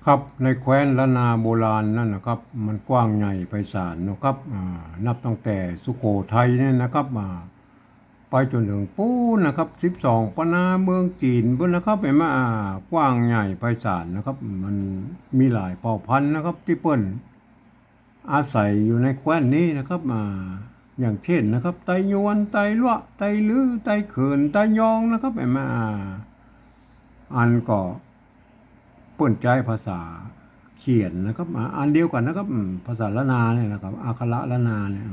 ครับในแคว้นล้านนาโบราณนั่นนะครับมันกว้างใหญ่ไพศาลนะครับนับตั้งแต่สุโขทัยเนี่ยนะครับไปจนถึงปูนนะครับ12ปนาเมืองจีนพุ่นนะครับเห็นไหมกว้างใหญ่ไพศาลนะครับมันมีหลายเผ่าพันธุ์นะครับที่เปิ้นอาศัยอยู่ในแคว้นนี้นะครับอย่างเช่นนะครับไตยวนไตลั่วไตลื้อไตเขินไตยองนะครับเห็นไหมอันก็ เปิ้นใจภาษาเขียนนะครับอันเดียวกันนะครับภาษาละนาเนี่ยนะครับอักขระละนาเนี่ย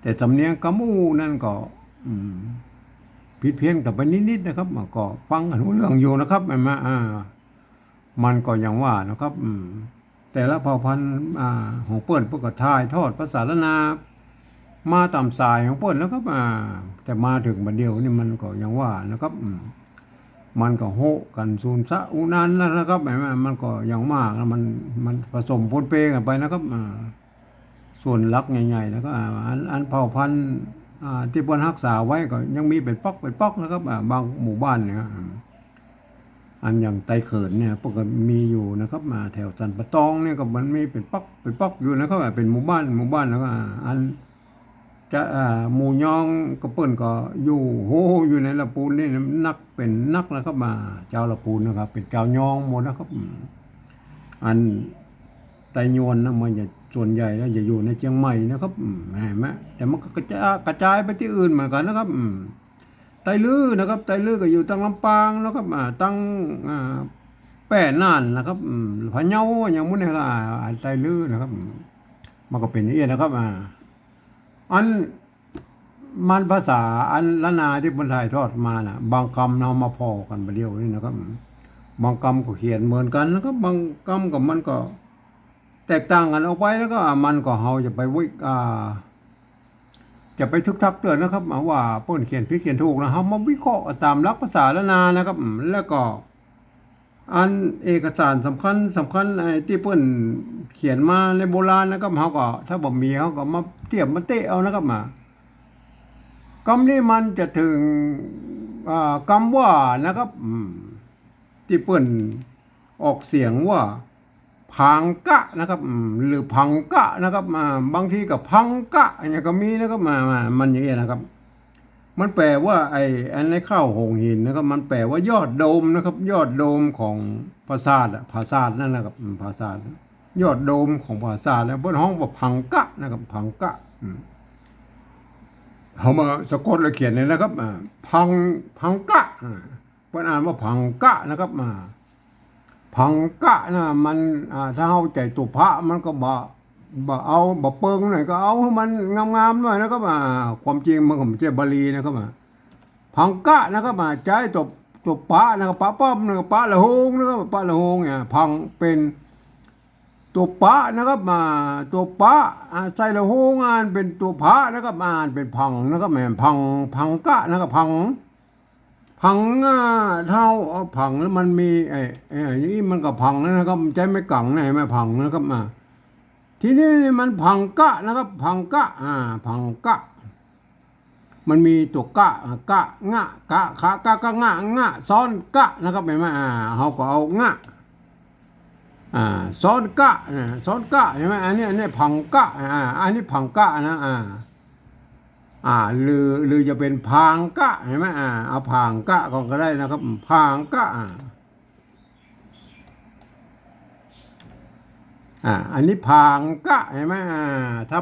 แต่สำเนียงกะมูนั่นก็อืมผิดเพี้ยนกับไปนิดๆนะครับก็ฟังกันรู้เรื่องอยู่นะครับมันก็อย่างว่านะครับแต่ละเผ่าพันธุ์ของเปิ้นเพิ่นก็ถ่ายทอดภาษาละนามาตามสายของเปิ้นแล้วครับแต่มาถึงบัดเดียวนี่มันก็อย่างว่านะครับมันก็โหกันซูนซะอุนันนะครับมันก็อย่างมากแล้วมันผสมปนเปกันไปนะครับส่วนหลักใหญ่ๆแล้วก็อันเผ่าพันธุ์ที่เพิ่นรักษาไว้ก็ยังมีเป็นป๊อกนะครับบางหมู่บ้านเนี่ยอันอย่างไตเขินเนี่ยปกติมีอยู่นะครับมาแถวสันปะตองเนี่ยก็มันมีเป็นป๊อกอยู่นะครับเป็นหมู่บ้านแล้วก็อัน จะหมู่ยองก็เปิ้นก็อยู่โหอยู่ในละปูนนี่นักเป็นนักนะครับเจ้าละปูนนะครับเป็นเจ้ายองหมดนะครับอันไตยวนนะมันจะส่วนใหญ่แล้วจะอยู่ในเชียงใหม่นะครับเห็นไหมแต่มันก็กระจายไปที่อื่นเหมือนกันนะครับไตลื้อนะครับไตลื้อก็อยู่ตั้งลำปางนะครับตั้งแป้น่านนะครับพะเยาอย่างมุ้นเนี่ยก็ไตลื้อนะครับมันก็เป็นอย่างนี้นะครับอันมันภาษาอันละนาที่คนไทยทอดมาน่ะบางคำเรามาพอกันไปเดียวนี่นะครับบางคำก็เขียนเหมือนกันนะครับบางคำกับมันก็แตกต่างกันออกไปแล้วก็มันก็เฮาจะไปจะไปทึกทักเตือนนะครับว่าเปิ้นเขียนผิดเขียนถูกนะเฮามาวิเคราะห์ตามหลักภาษาละนานะครับแล้วก็อันเอกสารสำคัญไอ้ที่เปิ้นเขียนมาในโบราณนะครับเฮาก็ถ้าบ่มีเฮาก็มาเทียบมาเตะเอานะครับคำนี้มันจะถึงคำว่านะครับที่เปิ้นออกเสียงว่าพังกะนะครับหรือพังกะนะครับบางทีกับพังกะอย่างก็มีนะครับมันอย่างเงี้ยนะครับมันแปลว่าไอ้อันในข้าวหงหินนะครับมันแปลว่ายอดโดมนะครับยอดโดมของปราสาทนั่นนะครับปราสาทยอดโดมของปราสาทแล้วเพิ่นฮ้องว่าพังกะนะครับพังกะเขามาสะกดและเขียนเลยนะครับพังกะเพิ่นอ่านว่าพังกะนะครับพังกะนะมันถ้าเฮาใจตุพระมันก็บ่เอาบ่เปิงหน่อยก็เอาให้มันงามๆหน่อยนะครับความจริงมันก็ไม่ใช่บาลีนะครับพังกะนะครับใจตัวปะนะครับปะป้อมนะครับปะละหงนะครับปะละหงเนี่ยพังเป็นตัวปะนะครับตัวปะใส่ละหงอ่านเป็นตัวพระนะครับอ่านเป็นพังนะครับแม่พังกะนะครับพังเท่าพังแล้วมันมีอย่างนี้มันก็พังนะครับใจไม่กังนะเห็นไหมพังนะครับทีนี้มันพังกะนะครับพังกะพังกะมันมีตัวกะงะกะขากะกะงะซ้อนกะนะครับเห็นไหมเขาก็เอางะซ้อนกะซ้อนกะเห็นไหมอันนี้พังกะอันนี้พังกะนะหรือจะเป็นพางกะเห็นไหมเอาพางกะก็ได้นะครับพางกะอันนี้พางกะเห็นไหมถ้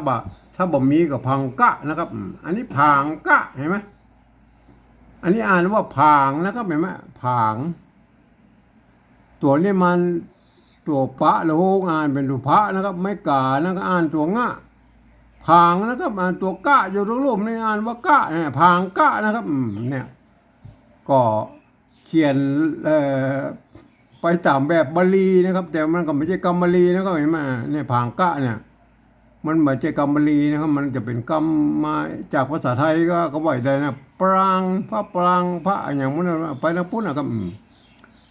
าบ่มีก็พังกะนะครับอันนี้พางกะเห็นไหมอันนี้อ่านว่าพางนะครับเห็นไหมพางตัวนี้มันตัวปะละโหงอ่านเป็นตัวพระนะครับไม่กานะครับอ่านตัวงะพางนะครับตัวกะอยู่ตรงรูปนี่อ่านว่ากะพางกะนะครับเนี่ยก็เขียนไปตามแบบบาลีนะครับแต่มันก็ไม่ใช่กรรมบาลีนะครับเห็นไหมเนี่ยพางกะเนี่ยมันไม่ใช่กรรมบาลีนะครับมันจะเป็นกรรมมาจากภาษาไทยก็ว่าได้นะปรางพระอย่างนั้นไปนะพุ่นนะครับ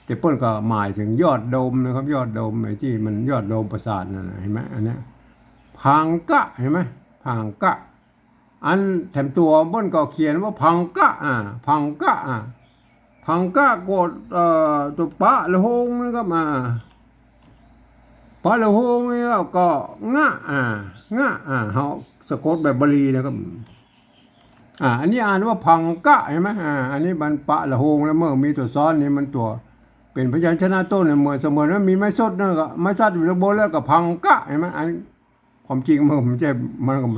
แต่เปิ้นก็หมายถึงยอดโดมนะครับยอดโดมไอ้ที่มันยอดโดมปราสาทนั่นเห็นไหมอันนี้พังกะเห็นไหมพังกะอันแถมตัวเปิ้นก็เขียนว่าพังกะพังกะพังกะกดตัวปะละหงนะครับ ปะละโฮงนี่ก็งะงะเฮาสะกดแบบบาลีนะครับอันนี้อ่านว่าพังกะเห็นไหมอันนี้มันปะละโฮงแล้วเมื่อมีตัวซ้อนนี่มันตัวเป็นพยัญชนะต้นเนี่ยเหมือนเสมือนว่ามีไม้สดนั่นก็ไม้ซัดอยู่ข้างบนแล้วก็พังกะเห็นไหมอันความจริงมันก็ไม่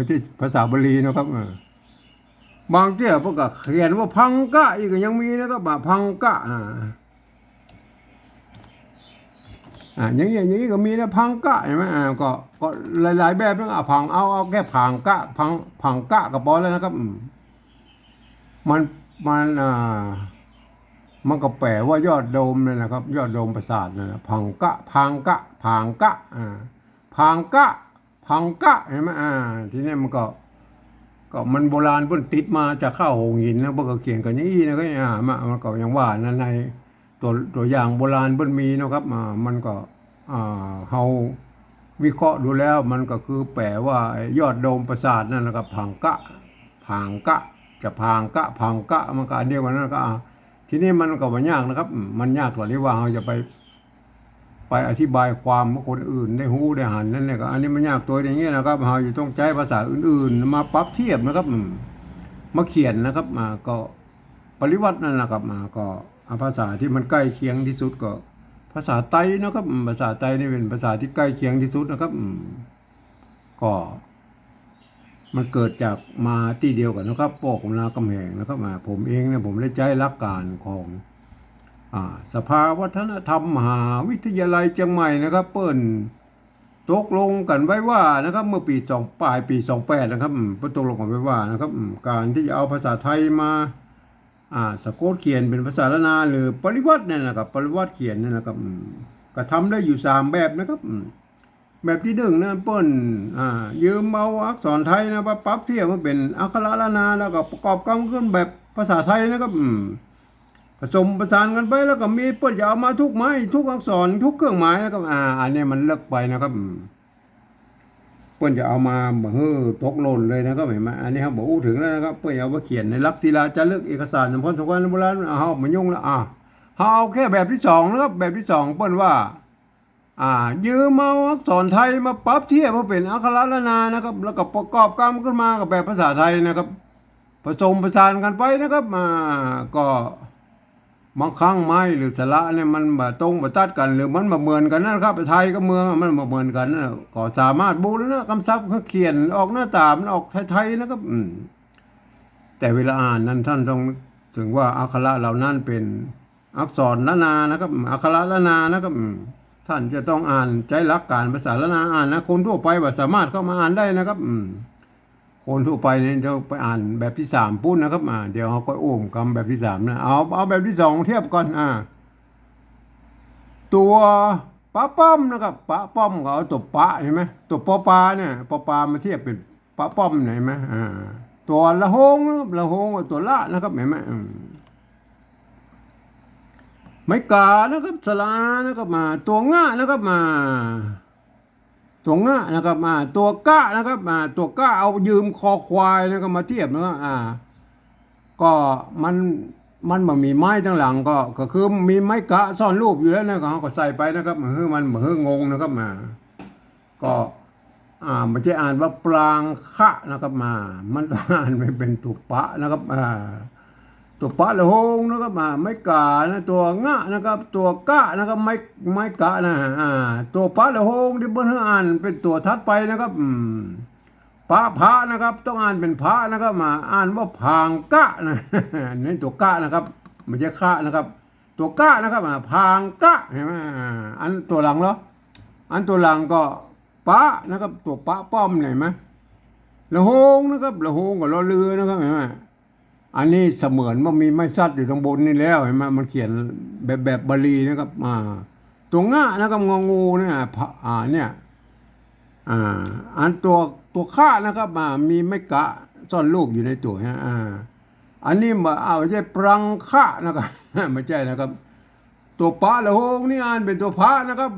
ใช่ภาษาบาลีนะครับบางเจ้าพวกก็เขียนว่าพังกะอีกก็ยังมีนะครับพังกะอย่างนี้ก็มีนะพังกะเห็นไหมก็หลายๆแบบนะพังเอาแค่พังกะพังกะก็พอแล้วนะครับมันมันก็แปลว่ายอดโดมเลยนะครับ ยอดโดมปราสาทนะพังกะพังกะพังกะพังกะพังกะเห็นไหมทีนี้มันก็มันโบราณเพิ่นติดมาจากข้าวหงหินนะเพิ่นก็เขียนกันอย่างนี้นะก็มันก็ยังว่านั่นในตัวอย่างโบราณเพิ่นมีนะครับมันก็เฮาวิเคราะห์ดูแล้วมันก็คือแปลว่ายอดโดมปราสาทนั่นนะครับพังกะพังกะจะพังกะพังกะมันก็อันเดียวกันนั่นก็ทีนี้มันก็ไม่ยากนะครับมันยากกว่าที่ว่าเราจะไปอธิบายความให้คนอื่นได้รู้ได้หันนั่นแหละก็อันนี้มันยากตัวอย่างนี้นะครับเราจะต้องใช้ภาษาอื่นๆมาปรับเทียบนะครับมาเขียนนะครับก็ปริวัตินั่นแหละครับก็ภาษาที่มันใกล้เคียงที่สุดก็ภาษาไต้นะครับภาษาไต้นี่เป็นภาษาที่ใกล้เคียงที่สุดนะครับก็มันเกิดจากมาที่เดียวกันนะครับปกนาคำแหงนะครับผมเองเนี่ยผมได้ใช้หลักการของสภาวัฒนธรรมมหาวิทยาลัยเชียงใหม่นะครับเปิ้นตกลงกันไว้ว่านะครับเมื่อปลายปี28นะครับเปิ้นตกลงกันไว้ว่านะครับการที่จะเอาภาษาไทยมาสะกดเขียนเป็นภาษาละนาหรือปริวัติเนี่ยนะครับปริวัติเขียนเนี่ยนะครับก็ทำได้อยู่3แบบนะครับแบบที่1นะเปิ้นยืมเอาอักษรไทยนะปรับเทียบมาเป็นอักขระละนาแล้วก็ประกอบกันขึ้นแบบภาษาไทยนะครับผสมประสานกันไปแล้วก็มีเปิ้นจะเอามาทุกไม้ทุกอักษรทุกเครื่องหมายนะครับอันนี้มันเลิกไปนะครับเปิ้นจะเอามาตกหล่นเลยนะครับเห็นไหมอันนี้ครับบอกถึงแล้วนะครับเปิ้นเอามาเขียนในลักษณ์ศิลาจารึกเอกสารสำคัญโบราณเอามายุ่งแล้วเอาแค่แบบที่2นะครับแบบที่2เปิ้นว่ายืมเอาอักษรไทยมาปรับเทียบมาเป็นอักขระละนานะครับแล้วก็ประกอบกันขึ้นมากับแบบภาษาไทยนะครับผสมประสานกันไปนะครับก็บางครั้งไม้หรือสระเนี่ยมันตรงตัดกันหรือมันเหมือนกันนะครับไทยกับเมืองมันเหมือนกันนะก็สามารถบูรณะคำศัพท์เขาเขียนออกหน้าตามันออกไทยๆนะครับแต่เวลาอ่านนั้นท่านต้องถึงว่าอักขระเหล่านั้นเป็นอักษรละนานะครับอักขระละนานะครับท่านจะต้องอ่านใช้หลักการภาษาละนาอ่านนะคนทั่วไปสามารถเข้ามาอ่านได้นะครับคนทั่วไปเนี่ยจะไปอ่านแบบที่3ปุ้นนะครับเดี๋ยวเขาก็โอ้มคำแบบที่3นะเอาแบบที่2เทียบก่อนตัวปะป้อมนะครับปะป้อมก็เอาตัวปะเห็นไหมตัวปอปลาเนี่ยปอปลามาเทียบเป็นปะป้อมเห็นไหมตัวละหงละหงตัวละนะครับเห็นไหมไม้กานะครับสลานะครับตัวง่านะครับตัวง่านะครับตัวก้านะครับตัวก้าเอายืมคอควายนะครับมาเทียบนะก็มันมีไม้ทั้งหลังก็คือมีไม้กะซ่อนรูปอยู่แล้วนะครับก็ใส่ไปนะครับมันงงนะครับก็มันจะอ่านว่าปรางคะนะครับมันอ่านไม่เป็นถูกปะนะครับตัวปะละหงนะครับไม้กานะตัวงะนะครับตัวกะนะครับไม้กะนะตัวปะละหงที่เพิ่นอ่านเป็นตัวทัดไปนะครับพระนะครับต้องอ่านเป็นพระนะครับอ่านว่าพางกะนะนี่ตัวกะนะครับไม่ใช่คะนะครับตัวกะนะครับพางกะเห็นไหมอันตัวหลังเหรออันตัวหลังก็ปะนะครับตัวปะป้อมเห็นไหมละหงนะครับละหงกับละเรือนะครับเห็นไหมอันนี้เสมือนว่ามีไม้ซัดอยู่ตรงบนนี่แล้วเห็นไหมมันเขียนแบบบาลีนะครับตัวง่านะครับงองูเนี่ยเนี่ยอันตัวข้านะครับมีไม้กะซ่อนลูกอยู่ในตัวฮะอันนี้ไม่ใช่ปรังข้านะครับไม่ใช่นะครับตัวปะละโหงนี่อ่านเป็นตัวพระนะครับ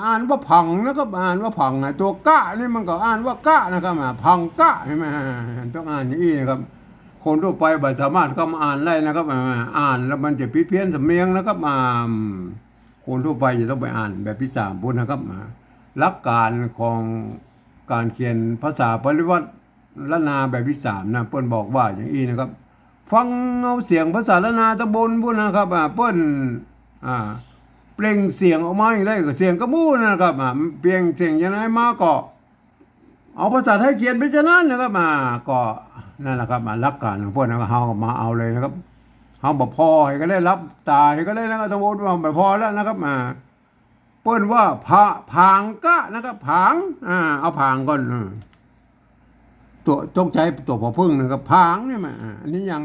อ่านว่าพังนะครับอ่านว่าพังตัวกะนี่มันก็อ่านว่ากะนะครับพังกะใช่ไหมต้องอ่านอย่างนี้นะครับคนทั่วไปไม่สามารถเข้ามาอ่านได้นะครับอ่านแล้วมันจะพิเพี้ยนสำเนียงนะครับคนทั่วไปจะต้องไปอ่านแบบที่3พูดนะครับ หลักการของการเขียนภาษาปริวัติละนาแบบที่สามนะเปิ้นบอกว่าอย่างนี้นะครับฟังเอาเสียงภาษาละนาตะบนพุ่นนะครับเปิ้นอ่าเปล่งเสียงออกมาอย่างไรก็เสียงกระมู้นะครับเปล่งเสียงยังไงมาก็เอาภาษาไทยเขียนไปฉะนั้นนะครับก็นั่นแหละครับหลักการของพวกนั้นเฮามาเอาเลยนะครับเฮาบ่พอให้ก็ได้รับตาให้ก็ได้นะครับสมมุติว่าบ่พอแล้วนะครับเปิ้นว่าผางกะนะครับผางเอาผางก่อนตัวต้องใช้ตัวพอพึ่งนะครับผางเนี่ยมาอันนี้ยัง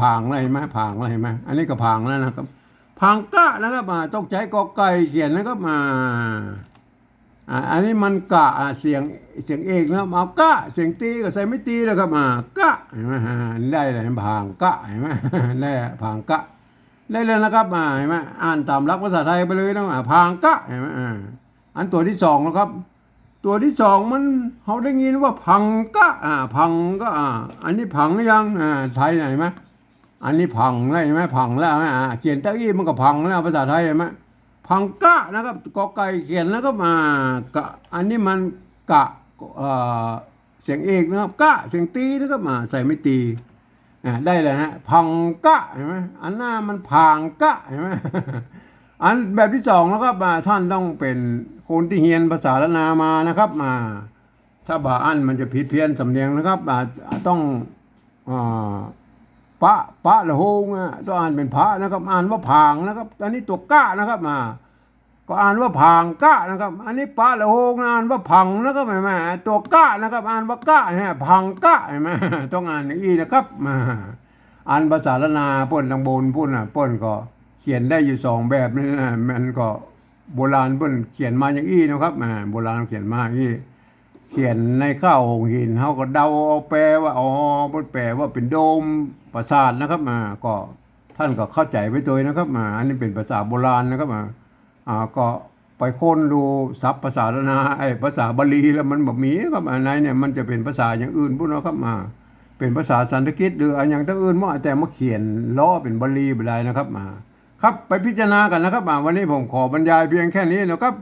ผางอะไรไหมผางอะไรไหมอันนี้ก็ผางแล้วนะครับผางกะนะครับต้องใช้กอไก่เขียนนะครับอันนี้มันกะเสียงเอกนะครับเอากะเสียงตีก็ใส่ไม่ตีนะครับกะเห็นไหมได้เลยผางกะเห็นไหมได้ผางกะได้เลยนะครับเห็นไหมอ่านตามหลักภาษาไทยไปเลยนะผางกะเห็นไหมอันตัวที่สองนะครับตัวที่สองมันเขาได้ยินว่าพังกะพังก็อันนี้พังยังไทยไหนไหมอันนี้พังได้ไหมพังแล้วเขียนตะอี้มันก็พังแล้วภาษาไทยไหมพังกะนะครับกอไก่เขียนแล้วก็กะอันนี้มันกะเสียงเอกนะครับกะเสียงตีนะครับใส่ไม่ตีได้เลยฮะพังกะเห็นไหมอันหน้ามันพังกะเห็นไหมอันแบบที่สองแล้วก็ท่านต้องเป็นคนที่เรียนภาษาละนามานะครับถ้าบาอันมันจะผิดเพี้ยนสำเนียงนะครับต้องปะละโหงต้องอ่านเป็นพระนะครับอ่านว่าผางนะครับอันนี้ตัวกะนะครับก็อ่านว่าผางกะนะครับอันนี้ปะละโหงอ่านว่าพังนะครับเห็นไหมตัวกะนะครับอ่านว่ากะพังกะเห็นไหมต้องอ่านอย่างนี้นะครับอ่านภาษาละนาป่นทางบนพุ่นป่นก็เขียนได้อยู่สองแบบนี่นะมันก็โบราณเพิ่นเขียนมาอย่างอี้นะครับโบราณเขียนมาอย่างอี้เขียนในข้าวหงหินเขาก็เดาเอาแปลว่าเพิ่นแปลว่าเป็นโดมปราสาทนะครับก็ท่านก็เข้าใจไปตัวนะครับอันนี้เป็นภาษาโบราณนะครับก็ไปค้นดูศัพท์ภาษาละนาภาษาบาลีแล้วมันแบบมีครับในเนี่ยมันจะเป็นภาษาอย่างอื่นพวกนั้นครับเป็นภาษาสันสกฤตหรืออย่างตั้งอื่นมั่แต่มาเขียนล้อเป็นบาลีไปเลยนะครับครับไปพิจารณากันนะครับวันนี้ผมขอบรรยายเพียงแค่นี้นะครับ